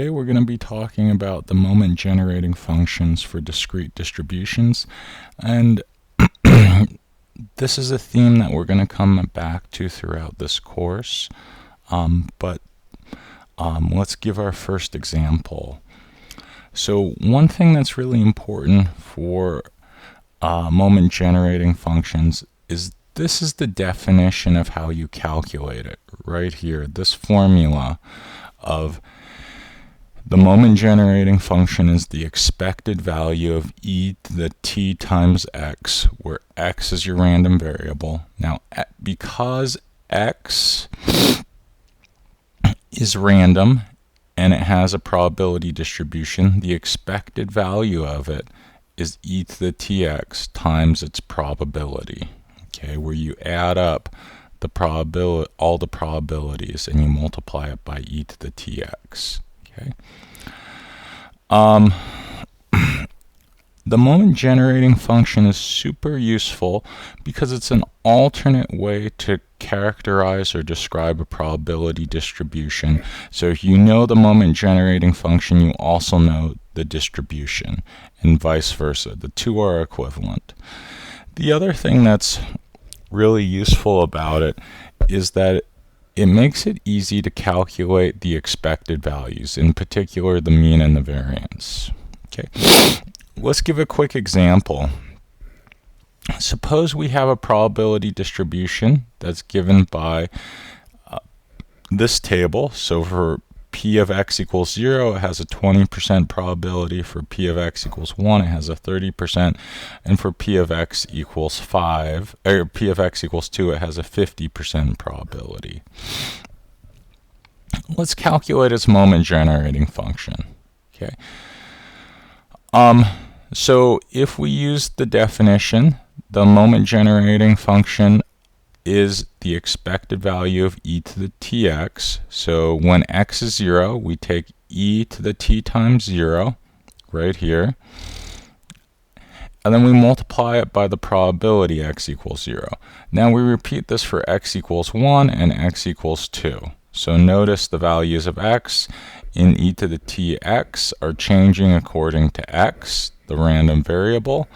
Today we're going to be talking about the moment generating functions for discrete distributions, and this is a theme that we're going to come back to throughout this course, but let's give our first example. So one thing that's really important for moment generating functions is this is the definition of how you calculate it right here, this formula of the moment generating function is the expected value of e to the t times x, where x is your random variable. Now, because x is random and it has a probability distribution, the expected value of it is e to the tx times its probability. Okay, where you add up the probability, all the probabilities, and you multiply it by e to the tx. Okay. The moment generating function is super useful because it's an alternate way to characterize or describe a probability distribution. So if you know the moment generating function, you also know the distribution, and vice versa. The two are equivalent. The other thing that's really useful about it is that it makes it easy to calculate the expected values, in particular the mean and the variance. Okay, let's give a quick example. Suppose we have a probability distribution that's given by this table. So for p of x equals 0, it has a 20% probability. For p of x equals 1, it has a 30%. And for p of x equals 5, or p of x equals 2, it has a 50% probability. Let's calculate its moment generating function. Okay. So if we use the definition, the moment generating function is the expected value of e to the tx. So when x is 0, we take e to the t times 0 right here, and then we multiply it by the probability x equals 0. Now we repeat this for x equals 1 and x equals 2. So notice the values of x in e to the tx are changing according to x, the random variable,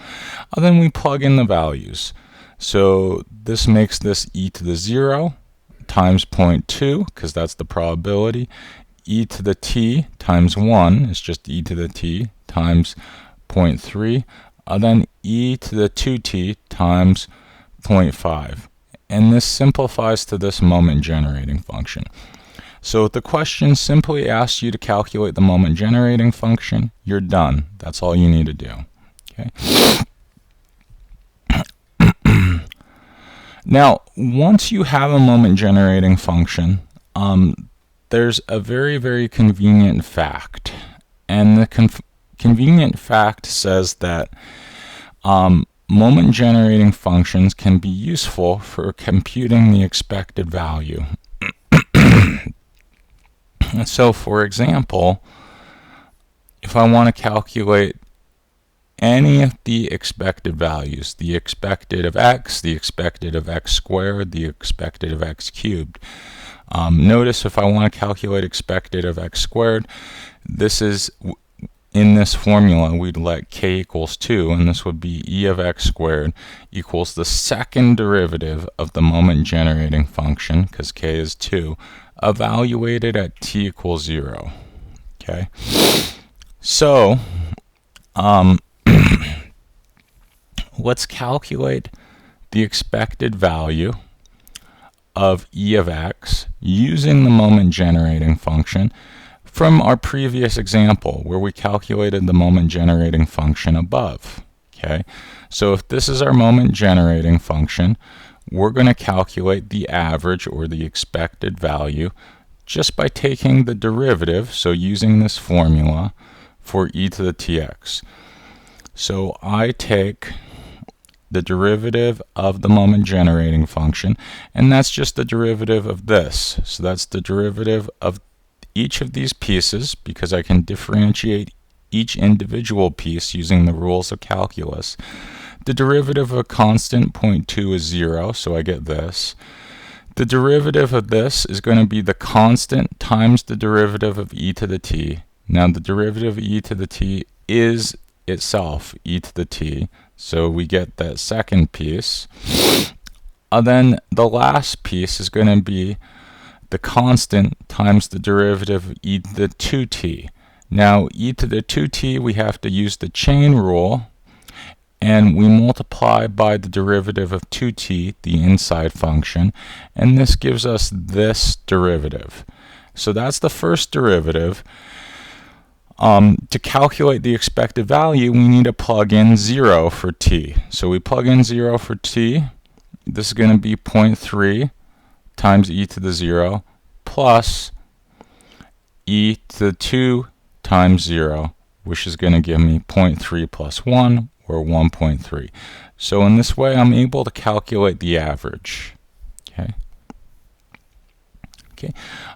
and then we plug in the values. So this makes this e to the 0 times 0.2, because that's the probability. E to the t times 1 is just e to the t times 0.3, and then e to the 2t times 0.5. And this simplifies to this moment generating function. So if the question simply asks you to calculate the moment generating function, you're done. That's all you need to do. Okay. Now, once you have a moment generating function, there's a very, very convenient fact. And the convenient fact says that moment generating functions can be useful for computing the expected value. So, for example, if I want to calculate any of the expected values, the expected of x, the expected of x squared, the expected of x cubed. Notice if I want to calculate expected of x squared, this is in this formula we'd let k equals 2, and this would be e of x squared equals the second derivative of the moment generating function, because k is 2, evaluated at t equals 0. Okay, so let's calculate the expected value of e of x using the moment generating function from our previous example where we calculated the moment generating function above. Okay, so if this is our moment generating function, we're going to calculate the average or the expected value just by taking the derivative, so using this formula for e to the tx. So I take the derivative of the moment generating function, and that's just the derivative of this. So that's the derivative of each of these pieces, because I can differentiate each individual piece using the rules of calculus. The derivative of a constant, 0.2, is 0, so I get this. The derivative of this is going to be the constant times the derivative of e to the t, Now the derivative of e to the t is itself e to the t, so we get that second piece. Then the last piece is going to be the constant times the derivative of e to the 2t. Now e to the 2t, we have to use the chain rule, and we multiply by the derivative of 2t, the inside function, and this gives us this derivative. So that's the first derivative. To calculate the expected value, we need to plug in 0 for t. So we plug in 0 for t. This is going to be 0.3 times e to the 0 plus e to the 2 times 0, which is going to give me 0.3 plus 1, or 1.3. So in this way, I'm able to calculate the average. Okay.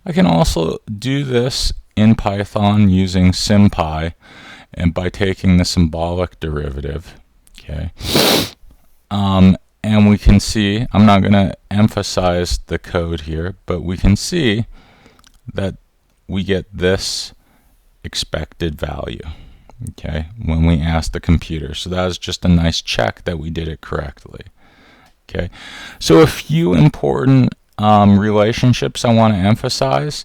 I can also do this in Python using SymPy, and by taking the symbolic derivative. Okay. And we can see, I'm not going to emphasize the code here, but we can see that we get this expected value, okay, when we ask the computer. So that is just a nice check that we did it correctly. Okay. So a few important relationships I want to emphasize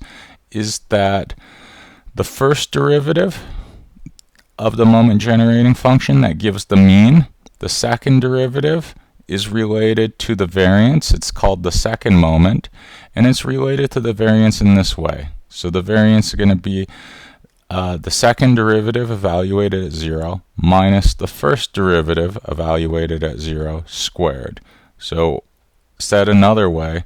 is that the first derivative of the moment generating function, that gives the mean. The second derivative is related to the variance. It's called the second moment, and it's related to the variance in this way. So the variance is going to be the second derivative evaluated at 0 minus the first derivative evaluated at 0 squared. So said another way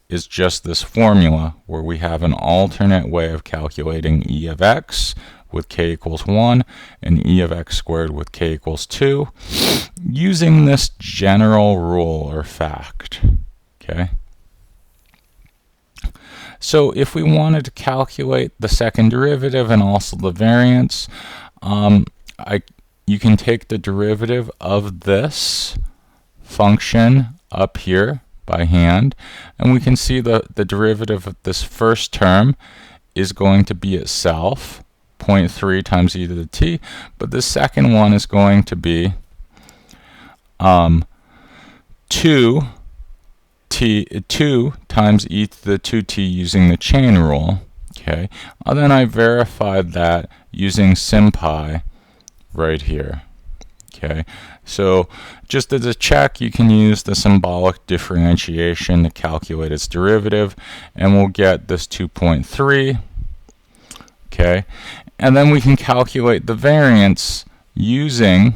is just this formula where we have an alternate way of calculating e of x with k equals 1 and e of x squared with k equals 2 using this general rule or fact. Okay. So if we wanted to calculate the second derivative and also the variance, you can take the derivative of this function up here by hand, and we can see the derivative of this first term is going to be itself 0.3 times e to the t, but the second one is going to be 2 times e to the 2t using the chain rule. Okay, and then I verified that using SymPy right here. Okay, so just as a check, you can use the symbolic differentiation to calculate its derivative, and we'll get this 2.3. Okay, and then we can calculate the variance using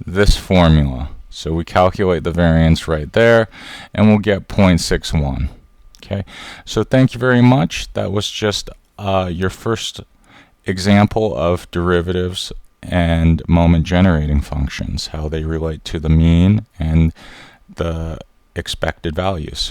this formula. So we calculate the variance right there, and we'll get 0.61. Okay, so thank you very much. That was just your first example of derivatives and moment generating functions, how they relate to the mean and the expected values.